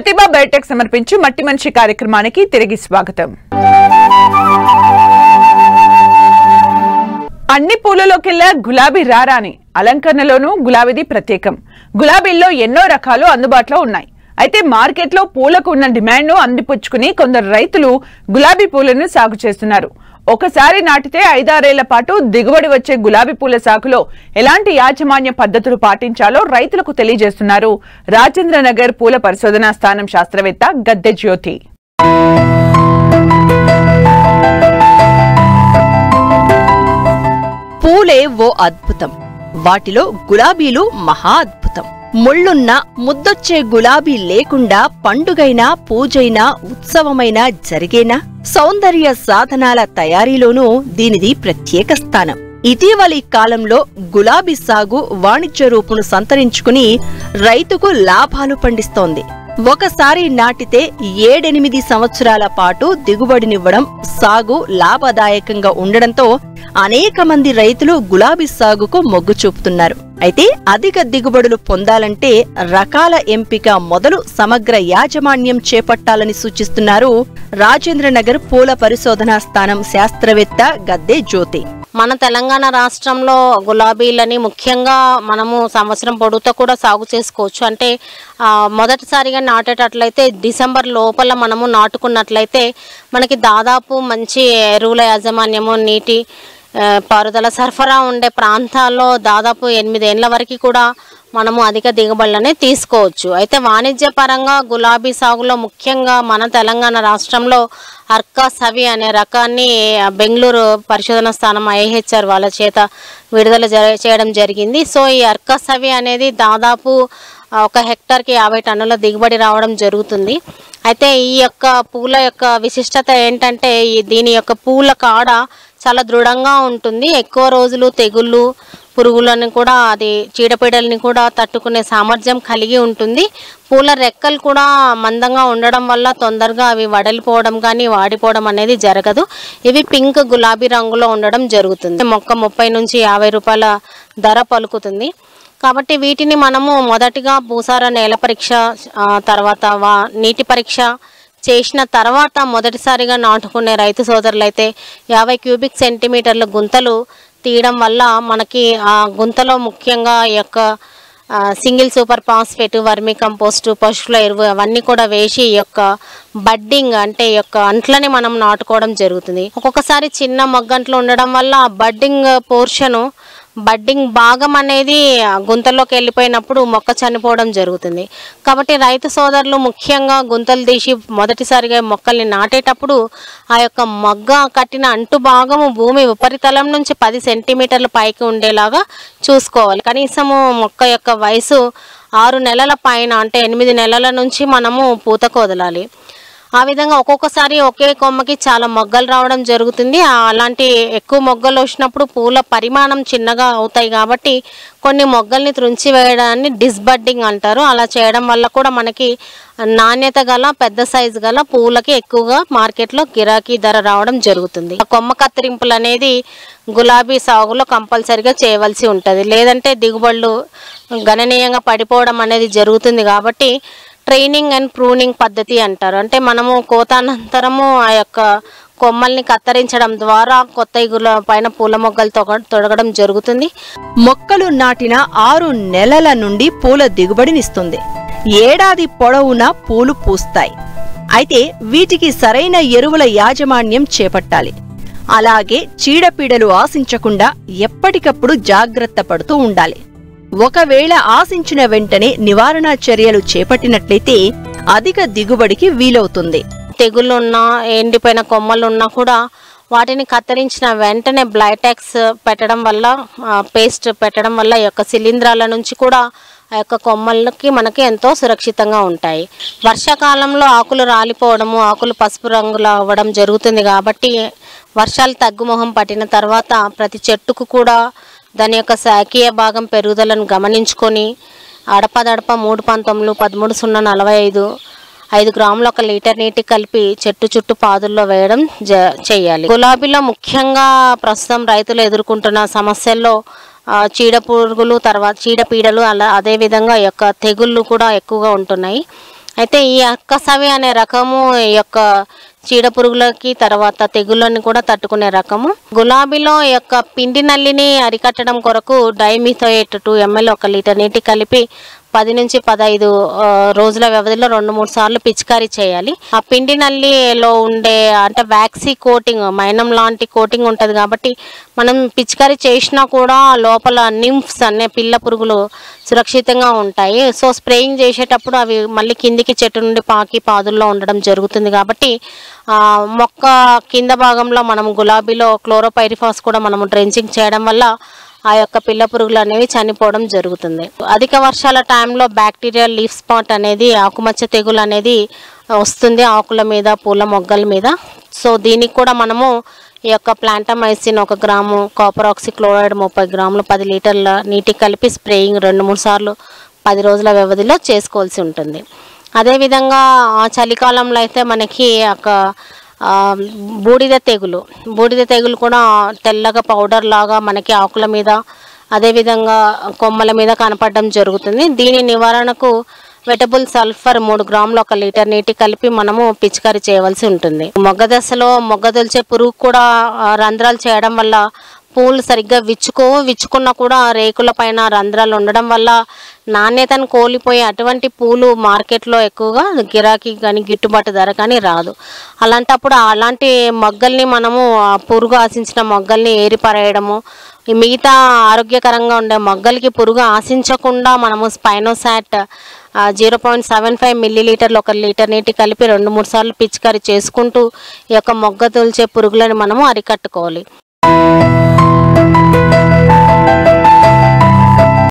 ప్రతిభ Biotech సమర్పించు మట్టి మనిషి కార్యక్రమానికి తిరిగి స్వాగతం. అన్ని పూలలోకెల్లా గులాబీ రారాని అలంకరణలోనూ గులాబీది ప్రత్యేకం. గులాబీల్లో ఎన్నో రకాలు అందుబాటులో ఉన్నాయి. అయితే మార్కెట్లో పూలకు ఉన్న డిమాండ్ను అందిపుచ్చుకుని కొందరు రైతులు గులాబీ పూలను సాగు చేస్తున్నారు. ఒకసారి నాటితే 5-6 ఏళ్ల పాటు దిగుబడి వచ్చే గులాబీ పూల సాగులో ఎలాంటి యాజమాన్య పద్ధతులు పాటించాలో రైతులకు తెలియజేస్తున్నారు రాజేంద్రనగర్ పూల పరిశోధనా స్థానం శాస్త్రవేత్త గద్దె జ్యోతి. పూలే ఓ అద్భుతం. వాటిలో గులాబీలు మహా అద్భుతం. ముళ్ళున్న ముద్దొచ్చే గులాబీ లేకుండా పండుగైనా పూజైనా ఉత్సవమైనా జరిగేనా? సౌందర్య సాధనాల తయారీలోనూ దీనిది ప్రత్యేక స్థానం. ఇటీవలి కాలంలో గులాబీ సాగు వాణిజ్య రూపును సంతరించుకుని రైతుకు లాభాలు పండిస్తోంది. ఒకసారి నాటితే 7-8 సంవత్సరాల పాటు దిగుబడినివ్వడం, సాగు లాభదాయకంగా ఉండడంతో అనేక మంది రైతులు గులాబీ సాగుకు మొగ్గు చూపుతున్నారు. అయితే అధిక దిగుబడులు పొందాలంటే రకాల ఎంపిక మొదలు సమగ్ర యాజమాన్యం చేపట్టాలని సూచిస్తున్నారు రాజేంద్రనగర్ పూల పరిశోధనా స్థానం శాస్త్రవేత్త గద్దె జ్యోతి. మన తెలంగాణ రాష్ట్రంలో గులాబీలని ముఖ్యంగా మనము సంవత్సరం పొడవుతో కూడా సాగు చేసుకోవచ్చు. అంటే మొదటిసారిగా నాటేటట్లయితే డిసెంబర్ లోపల మనము నాటుకున్నట్లయితే మనకి దాదాపు మంచి ఎరువుల యాజమాన్యము, నీటి పారుదల సరఫరా ఉండే ప్రాంతాల్లో దాదాపు 8 ఏళ్ల వరకు కూడా మనము అధిక దిగుబడులనే తీసుకోవచ్చు. అయితే వాణిజ్యపరంగా గులాబీ సాగులో ముఖ్యంగా మన తెలంగాణ రాష్ట్రంలో అర్కా సవి అనే రకాన్ని బెంగళూరు పరిశోధన స్థానం IHR వాళ్ళ చేత విడుదల చేయడం జరిగింది. సో ఈ అర్కా సవి అనేది దాదాపు 1 హెక్టార్కి 50 టన్నుల దిగుబడి రావడం జరుగుతుంది. అయితే ఈ యొక్క పూల యొక్క విశిష్టత ఏంటంటే దీని యొక్క పూల కాడ చాలా దృఢంగా ఉంటుంది. ఎక్కువ రోజులు తెగుళ్ళు, పురుగులను కూడా, అది చీడపీడల్ని కూడా తట్టుకునే సామర్థ్యం కలిగి ఉంటుంది. పూల రెక్కలు కూడా మందంగా ఉండడం వల్ల తొందరగా అవి వడలిపోవడం కానీ వాడిపోవడం అనేది జరగదు. ఇవి పింక్ గులాబీ రంగులో ఉండడం జరుగుతుంది. మొక్క 30 నుంచి 50 రూపాయల ధర పలుకుతుంది. కాబట్టి వీటిని మనము మొదటిగా భూసార నేల పరీక్ష, తర్వాత నీటి పరీక్ష చేసిన తర్వాత మొదటిసారిగా నాటుకునే రైతు సోదరులైతే 50 క్యూబిక్ సెంటీమీటర్ల గుంతలు తీయడం వల్ల మనకి ఆ గుంతలో ముఖ్యంగా ఈ యొక్క single super phosphate, vermi compost, పశువుల ఎరువు అవన్నీ కూడా వేసి ఈ యొక్క బడ్డింగ్ అంటే ఈ యొక్క అంట్లని మనం నాటుకోవడం జరుగుతుంది. ఒక్కొక్కసారి చిన్న మొగ్గంట్లు ఉండడం వల్ల బడ్డింగ్ పోర్షను, బడ్డింగ్ భాగం అనేది గుంతల్లోకి వెళ్ళిపోయినప్పుడు మొక్క చనిపోవడం జరుగుతుంది. కాబట్టి రైతు సోదరులు ముఖ్యంగా గుంతలు తీసి మొదటిసారిగా మొక్కల్ని నాటేటప్పుడు ఆ యొక్క మొగ్గ కట్టిన అంటు భాగము భూమి ఉపరితలం నుంచి 10 సెంటీమీటర్ల పైకి ఉండేలాగా చూసుకోవాలి. కనీసము మొక్క యొక్క వయసు 6 నెలల పైన, అంటే 8 నెలల నుంచి మనము పూతకు వదలాలి. ఆ విధంగా ఒక్కొక్కసారి ఒకే కొమ్మకి చాలా మొగ్గలు రావడం జరుగుతుంది. అలాంటి ఎక్కువ మొగ్గలు వచ్చినప్పుడు పూల పరిమాణం చిన్నగా అవుతాయి. కాబట్టి కొన్ని మొగ్గల్ని త్రుంచి వేయడాన్ని డిస్బడ్డింగ్ అంటారు. అలా చేయడం వల్ల కూడా మనకి నాణ్యత గల పెద్ద సైజు గల పూలకి ఎక్కువగా మార్కెట్లో గిరాకీ ధర రావడం జరుగుతుంది. కొమ్మ కత్తిరింపులు అనేది గులాబీ సాగులో కంపల్సరిగా చేయవలసి ఉంటుంది. లేదంటే దిగుబడులు గణనీయంగా పడిపోవడం అనేది జరుగుతుంది. కాబట్టి ట్రైనింగ్ అండ్ ప్రూనింగ్ పద్ధతి అంటారు. అంటే మనము కోతానంతరము ఆ యొక్క కొమ్మల్ని కత్తిరించడం ద్వారా కొత్త ఇగుల పైన పూల మొగ్గలు తొడగడం జరుగుతుంది. మొక్కలు నాటిన 6 నెలల నుండి పూల దిగుబడినిస్తుంది. ఏడాది పొడవునా పూలు పూస్తాయి. అయితే వీటికి సరైన ఎరువుల యాజమాన్యం చేపట్టాలి. అలాగే చీడపీడలు ఆశించకుండా ఎప్పటికప్పుడు జాగ్రత్త పడుతూ ఉండాలి. ఒకవేళ ఆశించిన వెంటనే నివారణ చర్యలు చేపట్టినట్లయితే అధిక దిగుబడికి వీలవుతుంది. తెగుళ్ళున్నా, ఎండిపోయిన కొమ్మలున్నా కూడా వాటిని కత్తిరించిన వెంటనే బ్లైటాక్స్ పెట్టడం వల్ల, పేస్ట్ పెట్టడం వల్ల ఈ యొక్క శిలీంధ్రాల నుంచి కూడా ఆ యొక్క కొమ్మలకి మనకి ఎంతో సురక్షితంగా ఉంటాయి. వర్షాకాలంలో ఆకులు రాలిపోవడము, ఆకులు పసుపు రంగులో అవ్వడం జరుగుతుంది. కాబట్టి వర్షాలు తగ్గుముఖం పట్టిన తర్వాత ప్రతి చెట్టుకు కూడా దాని యొక్క శాఖీయ భాగం పెరుగుదలను గమనించుకొని అడపదడప 3 19 13 0 45 5 గ్రాములు 1 లీటర్ నీటి కలిపి చెట్టు చుట్టూ పాదుల్లో వేయడం చేయాలి. గులాబీలో ముఖ్యంగా ప్రస్తుతం రైతులు ఎదుర్కొంటున్న సమస్యల్లో చీడ పురుగులు, తర్వాత చీడపీడలు, అదే విధంగా యొక్క తెగుళ్ళు కూడా ఎక్కువగా ఉంటున్నాయి. అయితే ఈ అక్కసవి అనే రకము ఈ యొక్క చీడ పురుగులకి తర్వాత తెగుళ్ళని కూడా తట్టుకునే రకము. గులాబీలో ఈ యొక్క పిండి నల్లిని అరికట్టడం కొరకు డైమిథోయేట్ 2 ml 1 లీటర్ నీటి కలిపి 10 నుంచి 15 రోజుల వ్యవధిలో 2-3 సార్లు పిచికారీ చేయాలి. ఆ పిండి నల్లిలో ఉండే అంటే వ్యాక్సీ కోటింగ్, మైనం లాంటి కోటింగ్ ఉంటుంది కాబట్టి మనం పిచికారీ చేసినా కూడా లోపల నింఫ్స్ అనే పిల్ల పురుగులు సురక్షితంగా ఉంటాయి. సో స్ప్రేయింగ్ చేసేటప్పుడు అవి మళ్ళీ కిందికి చెట్టు నుండి పాకి పాదుల్లో ఉండడం జరుగుతుంది కాబట్టి మొక్క కింద భాగంలో మనం గులాబీలో క్లోరోపైరిఫాస్ కూడా మనము డ్రెంచింగ్ చేయడం వల్ల ఆ యొక్క పిల్ల పురుగులు అనేవి చనిపోవడం జరుగుతుంది. అధిక వర్షాల టైంలో బ్యాక్టీరియల్ లీఫ్ స్పాట్ అనేది ఆకుమచ్చ తెగులు అనేది వస్తుంది ఆకుల మీద, పూల మొగ్గల మీద. సో దీనికి కూడా మనము ఈ యొక్క ప్లాంటమైసిన్ 1 గ్రాము, కాపర్ ఆక్సిక్లోరైడ్ 30 గ్రాములు 10 లీటర్ల నీటికి కలిపి స్ప్రేయింగ్ 2-3 సార్లు 10 రోజుల వ్యవధిలో చేసుకోవాల్సి ఉంటుంది. అదేవిధంగా చలికాలంలో అయితే మనకి ఒక బూడిద తెగులు కూడా తెల్లగా పౌడర్ లాగా మనకి ఆకుల మీద అదేవిధంగా కొమ్మల మీద కనపడడం జరుగుతుంది. దీని నివారణకు వెటబుల్ సల్ఫర్ 3 గ్రాములు 1 లీటర్ నీటి కలిపి మనము పిచికారీ చేయవలసి ఉంటుంది. మొగ్గ దశలో మొగ్గ తొలిచే పురుగు కూడా రంధ్రాలు చేయడం వల్ల పూలు సరిగ్గా విచ్చుకున్నా కూడా రేకుల పైన రంధ్రాలు ఉండడం వల్ల నాణ్యతను కోల్పోయి అటువంటి పూలు మార్కెట్లో ఎక్కువగా గిరాకీ కానీ గిట్టుబాటు ధర కానీ రాదు. అలాంటప్పుడు అలాంటి మొగ్గల్ని మనము పురుగు ఆశించిన మొగ్గల్ని ఏరిపారేయడము, మిగతా ఆరోగ్యకరంగా ఉండే మొగ్గలకి పురుగు ఆశించకుండా మనము స్పైనోసాట్ 0.75 మిల్లీలీటర్లు 1 లీటర్ నీటి కలిపి 2-3 సార్లు పిచికారీ చేసుకుంటూ ఈ యొక్క మొగ్గ తొలిచే పురుగులను మనము అరికట్టుకోవాలి.